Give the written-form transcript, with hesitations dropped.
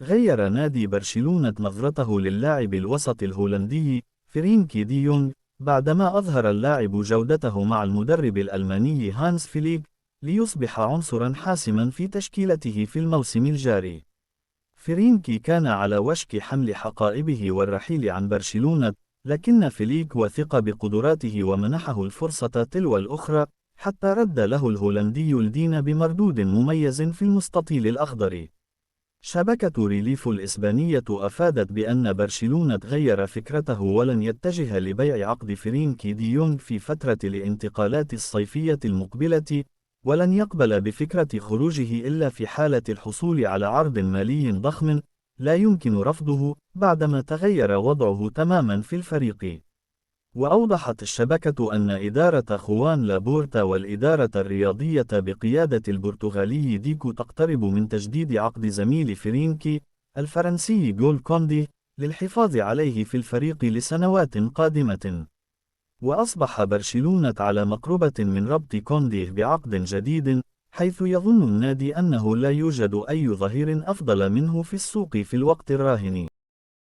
غير نادي برشلونة نظرته للاعب الوسط الهولندي فرينكي دي يونغ بعدما أظهر اللاعب جودته مع المدرب الألماني هانس فليك ليصبح عنصرا حاسما في تشكيلته في الموسم الجاري. فرينكي كان على وشك حمل حقائبه والرحيل عن برشلونة، لكن فليك وثق بقدراته ومنحه الفرصة تلو الأخرى حتى رد له الهولندي الدين بمردود مميز في المستطيل الأخضر. شبكة ريليف الإسبانية أفادت بأن برشلونة غير فكرته ولن يتجه لبيع عقد فرينكي دي يونغ في فترة الانتقالات الصيفية المقبلة، ولن يقبل بفكرة خروجه إلا في حالة الحصول على عرض مالي ضخم لا يمكن رفضه بعدما تغير وضعه تماما في الفريق. وأوضحت الشبكة أن إدارة خوان لابورتا والإدارة الرياضية بقيادة البرتغالي ديكو تقترب من تجديد عقد زميل فرينكي الفرنسي جول كوندي للحفاظ عليه في الفريق لسنوات قادمة. وأصبح برشلونة على مقربة من ربط كوندي بعقد جديد، حيث يظن النادي أنه لا يوجد أي ظهير أفضل منه في السوق في الوقت الراهن.